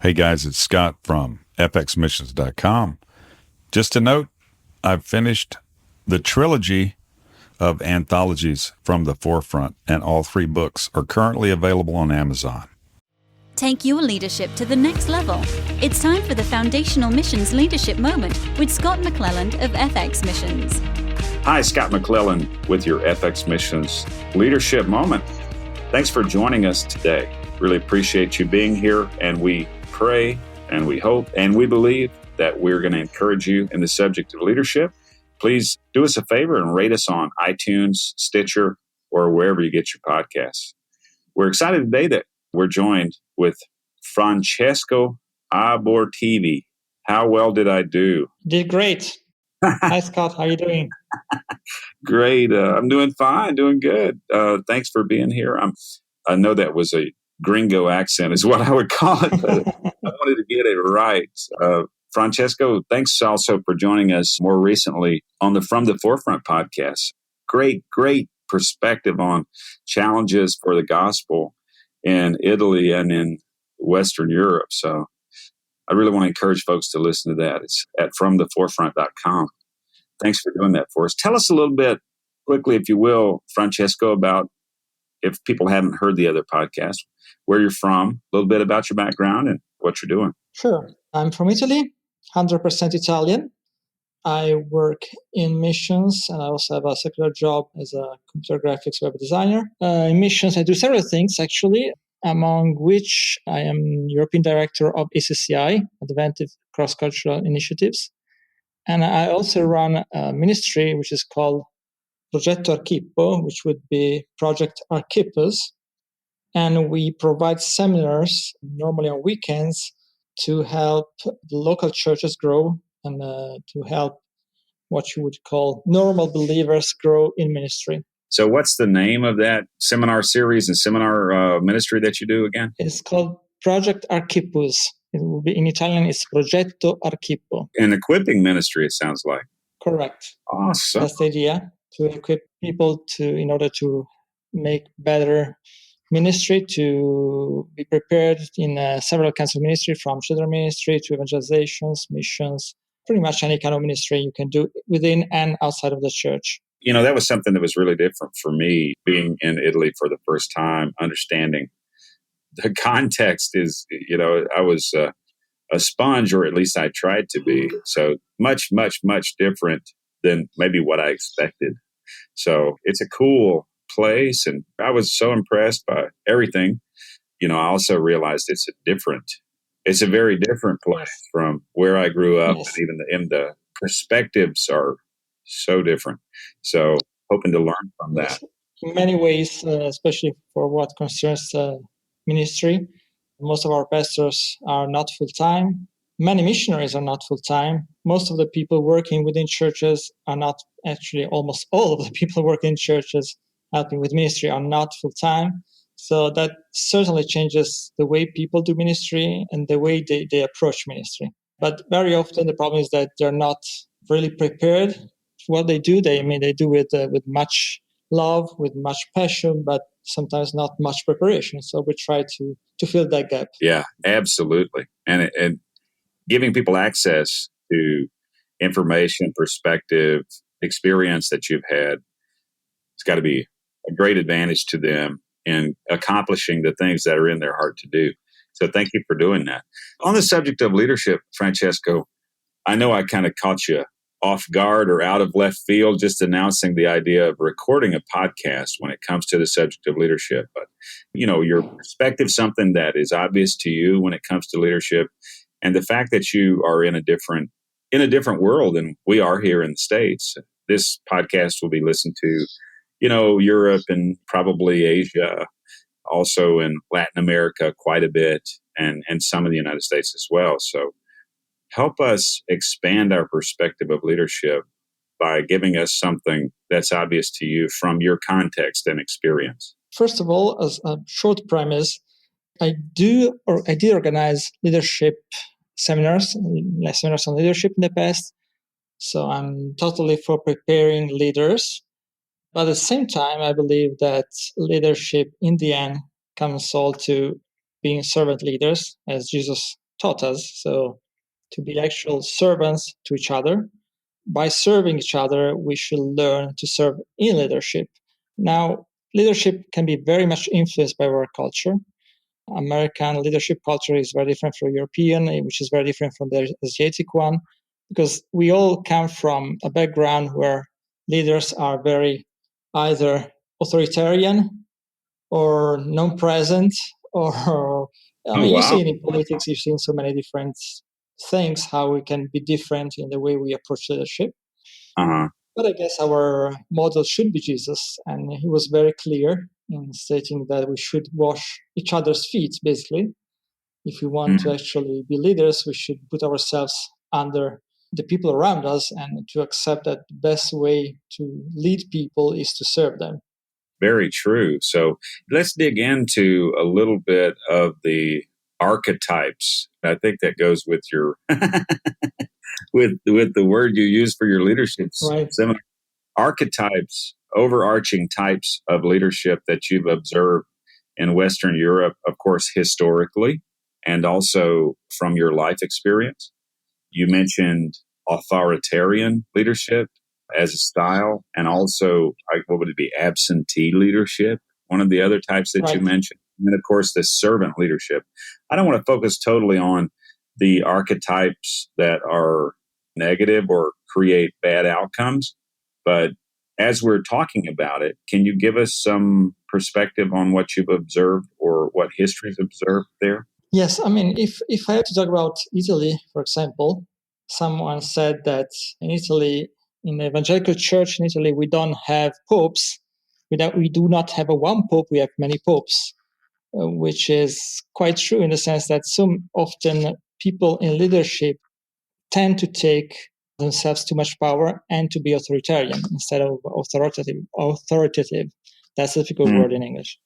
Hey guys, it's Scott from fxmissions.com. Just a note, I've finished the trilogy of anthologies from the forefront, and all 3 books are currently available on Amazon. Take your leadership to the next level. It's time for the Foundational Missions Leadership Moment with Scott McClelland of FX Missions. Hi, Scott McClelland with your FX Missions Leadership Moment. Thanks for joining us today. Really appreciate you being here, and we pray and we hope and we believe that we're going to encourage you in the subject of leadership. Please do us a favor and rate us on iTunes, Stitcher, or wherever you get your podcasts. We're excited today that we're joined with Francesco Abortivi. How well did I do? Did great. Hi, Scott. How are you doing? Great. I'm doing fine, doing good. Thanks for being here. I know that was a gringo accent is what I would call it, but I wanted to get it right. Francesco, thanks also for joining us more recently on the From the Forefront podcast. Great perspective on challenges for the gospel in Italy and in Western Europe. So I really want to encourage folks to listen to that. It's at fromtheforefront.com. Thanks for doing that for us. Tell us a little bit quickly, if you will, Francesco, about, if people haven't heard the other podcast, where you're from, a little bit about your background and what you're doing. Sure. I'm from Italy, 100% Italian. I work in missions, and I also have a secular job as a computer graphics web designer. In missions, I do several things, actually, among which I am European Director of ACCI, Adventive Cross-Cultural Initiatives. And I also run a ministry which is called Progetto Archippo, which would be Project Archippus. And we provide seminars, normally on weekends, to help the local churches grow and to help what you would call normal believers grow in ministry. So what's the name of that seminar series and seminar ministry that you do again? It's called Project Archippus. It will be, in Italian, it's Progetto Archippo. An equipping ministry, it sounds like. Correct. Awesome. That's the idea, to equip people in order to make better ministry, to be prepared in several kinds of ministry, from children ministry to evangelizations, missions, pretty much any kind of ministry you can do within and outside of the church. You know, that was something that was really different for me, being in Italy for the first time, understanding the context is, I was a sponge, or at least I tried to be. So much different than maybe what I expected. So it's a cool place, and I was so impressed by everything. I also realized it's a very different place from where I grew up. Yes. And even the perspectives are so different. So hoping to learn from that. In many ways, especially for what concerns ministry, most of our pastors are not full-time. Many missionaries are not full-time. Most of the people working within churches are not, actually almost all of the people working in churches helping with ministry are not full-time. So that certainly changes the way people do ministry and the way they approach ministry. But very often the problem is that they're not really prepared for what they do. They do it with much love, with much passion, but sometimes not much preparation. So we try to fill that gap. Yeah, absolutely. And giving people access to information, perspective, experience that you've had, it's got to be a great advantage to them in accomplishing the things that are in their heart to do. So thank you for doing that. On the subject of leadership, Francesco, I know I kind of caught you off guard or out of left field just announcing the idea of recording a podcast when it comes to the subject of leadership. But, your perspective, something that is obvious to you when it comes to leadership, and the fact that you are in a different world than we are here in the States. This podcast will be listened to, Europe and probably Asia, also in Latin America quite a bit, and some of the United States as well. So help us expand our perspective of leadership by giving us something that's obvious to you from your context and experience. First of all, as a short premise, I did organize leadership seminars on leadership in the past. So I'm totally for preparing leaders. But at the same time, I believe that leadership in the end comes all to being servant leaders, as Jesus taught us. So to be actual servants to each other. By serving each other, we should learn to serve in leadership. Now, leadership can be very much influenced by our culture. American leadership culture is very different from European, which is very different from the Asiatic one, because we all come from a background where leaders are very either authoritarian or non-present, or I Oh, mean, you wow. see it in politics, you've seen so many different things, how we can be different in the way we approach leadership. Uh-huh. But I guess our model should be Jesus, and he was very clear in stating that we should wash each other's feet, basically. If we want to Mhm. actually be leaders, we should put ourselves under the people around us and to accept that the best way to lead people is to serve them. Very true. So let's dig into a little bit of the archetypes. I think that goes with your with the word you use for your leadership Right. seminar. Archetypes, overarching types of leadership that you've observed in Western Europe, of course, historically, and also from your life experience. You mentioned authoritarian leadership as a style, and also, what would it be, absentee leadership, one of the other types that you Right. mentioned. And of course, the servant leadership. I don't want to focus totally on the archetypes that are negative or create bad outcomes, but as we're talking about it, can you give us some perspective on what you've observed or what history's observed there? Yes, I mean, if I have to talk about Italy, for example, someone said that in Italy, in the evangelical church in Italy, we don't have popes. We do not have a one pope, we have many popes, which is quite true in the sense that so often people in leadership tend to take themselves too much power and to be authoritarian instead of authoritative. That's a difficult word in English.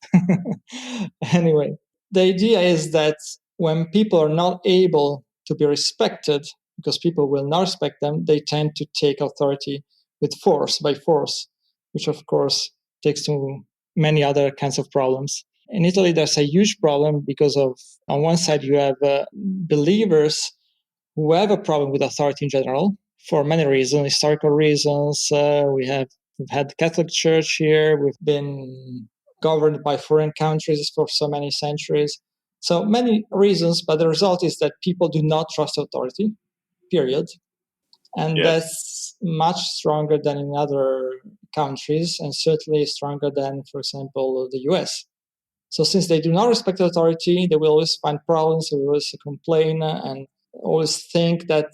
Anyway, the idea is that when people are not able to be respected, because people will not respect them, they tend to take authority with force, by force, which of course takes to many other kinds of problems. In Italy, there's a huge problem because of, on one side, you have believers who have a problem with authority in general for many reasons, historical reasons. We've had the Catholic Church here. We've been governed by foreign countries for so many centuries. So many reasons, but the result is that people do not trust authority, period. And Yes. that's much stronger than in other countries, and certainly stronger than, for example, the US. So since they do not respect authority, they will always find problems, they will always complain, and always think that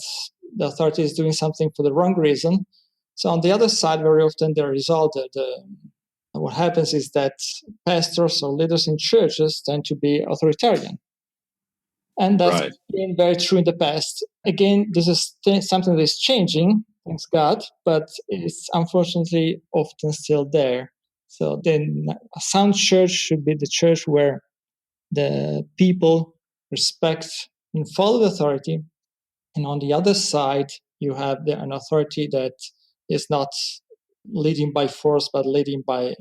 the authority is doing something for the wrong reason. So on the other side, very often the result, what happens is that pastors or leaders in churches tend to be authoritarian. And that's Right. been very true in the past. Again, this is something that is changing, thanks God, but it's unfortunately often still there. So then a sound church should be the church where the people respect and follow the authority. And on the other side, you have an authority that is not leading by force, but leading by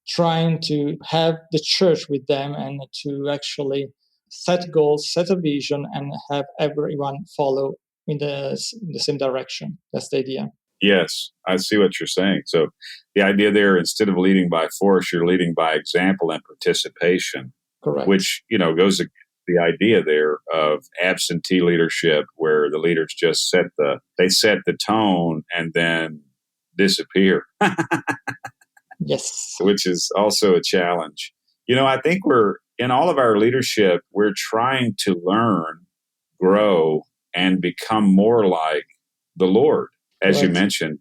trying to have the church with them and to actually set goals, set a vision, and have everyone follow in the same direction. That's the idea. Yes, I see what you're saying. So the idea there, instead of leading by force, you're leading by example and participation, Correct. which, goes against the idea there of absentee leadership, where the leaders just set the tone and then disappear, Yes. which is also a challenge. I think we're in all of our leadership, we're trying to learn, grow, and become more like the Lord. As you Correct. mentioned,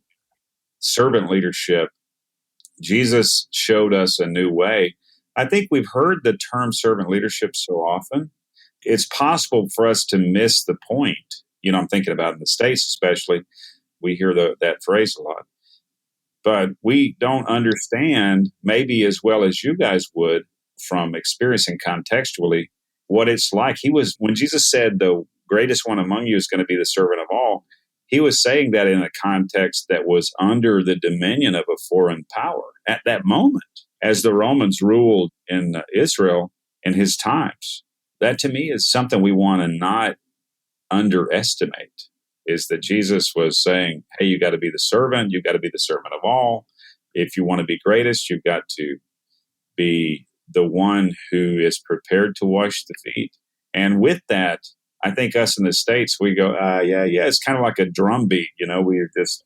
servant leadership, Jesus showed us a new way. I think we've heard the term servant leadership so often, it's possible for us to miss the point. I'm thinking about in the States especially, we hear that phrase a lot. But we don't understand, maybe as well as you guys would, from experiencing contextually, what it's like. When Jesus said the greatest one among you is going to be the servant of all, he was saying that in a context that was under the dominion of a foreign power at that moment, as the Romans ruled in Israel in his times. that to me is something we want to not underestimate, is that Jesus was saying, hey, you got to be the servant. You got to be the servant of all. If you want to be greatest, you've got to be the one who is prepared to wash the feet. And with that, I think us in the States, we go, yeah, it's kind of like a drum beat. We're just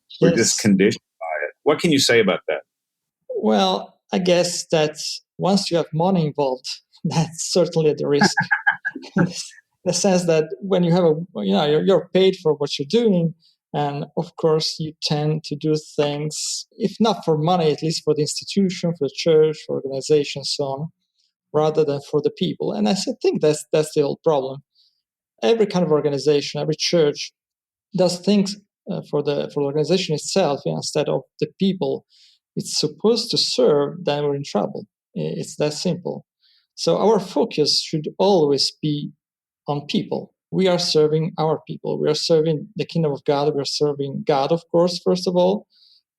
conditioned by it. What can you say about that? Well, I guess that once you have money involved, that's certainly at the risk. In the sense that when you have you're paid for what you're doing, and of course you tend to do things, if not for money, at least for the institution, for the church, for organization, so on, rather than for the people. And I think that's the old problem. Every kind of organization, every church does things for the organization itself instead of the people it's supposed to serve. Then we're in trouble. It's that simple. So our focus should always be on people. We are serving our people. We are serving the kingdom of God. We are serving God, of course, first of all.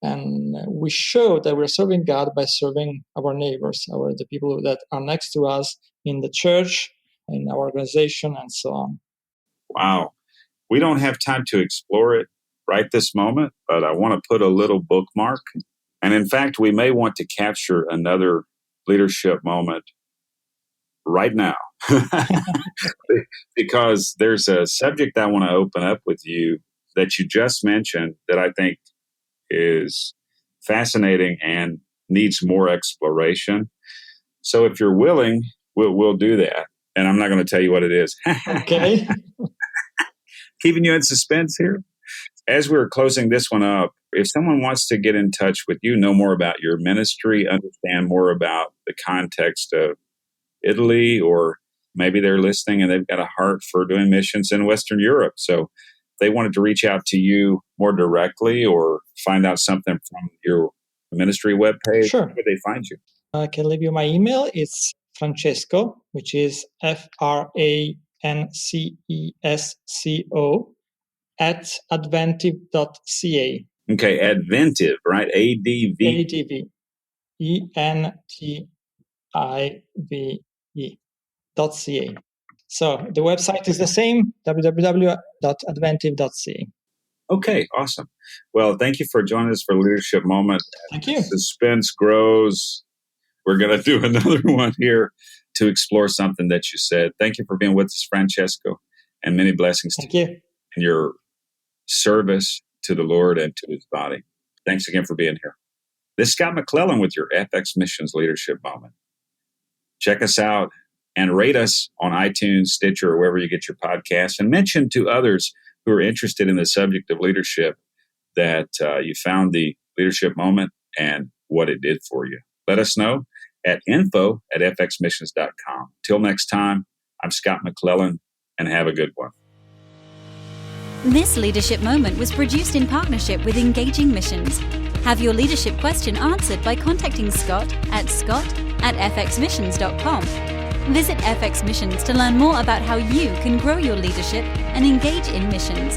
And we show that we're serving God by serving our neighbors, the people that are next to us in the church, in our organization, and so on. Wow. We don't have time to explore it right this moment, but I want to put a little bookmark. And in fact, we may want to capture another leadership moment right now, because there's a subject I want to open up with you that you just mentioned that I think is fascinating and needs more exploration. So if you're willing, we'll do that. And I'm not going to tell you what it is. Okay. Keeping you in suspense here. As we're closing this one up, if someone wants to get in touch with you, know more about your ministry, understand more about the context of Italy, or maybe they're listening and they've got a heart for doing missions in Western Europe. So if they wanted to reach out to you more directly or find out something from your ministry webpage, sure. Where would they find you? I can leave you my email. It's Francesco, which is FRANCESCO @adventive.ca. Okay, Adventive, right? ADV. ENTIVE.ca. So the website is the same, www.adventive.ca. Okay, awesome. Well, thank you for joining us for Leadership Moment. Thank you. Suspense grows. We're going to do another one here to explore something that you said. Thank you for being with us, Francesco, and many blessings to you in your service to the Lord and to his body. Thanks again for being here. This is Scott McClelland with your FX Missions Leadership Moment. Check us out and rate us on iTunes, Stitcher, or wherever you get your podcasts, and mention to others who are interested in the subject of leadership that you found the leadership moment and what it did for you. Let us know at info@fxmissions.com. Till next time, I'm Scott McClelland, and have a good one. This Leadership Moment was produced in partnership with Engaging Missions. Have your leadership question answered by contacting Scott at fxmissions.com. Visit FX Missions to learn more about how you can grow your leadership and engage in missions.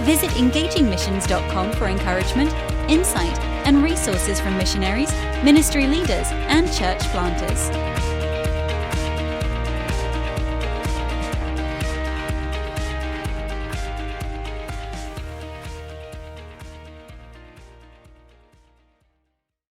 Visit engagingmissions.com for encouragement, insight, and resources from missionaries, ministry leaders, and church planters.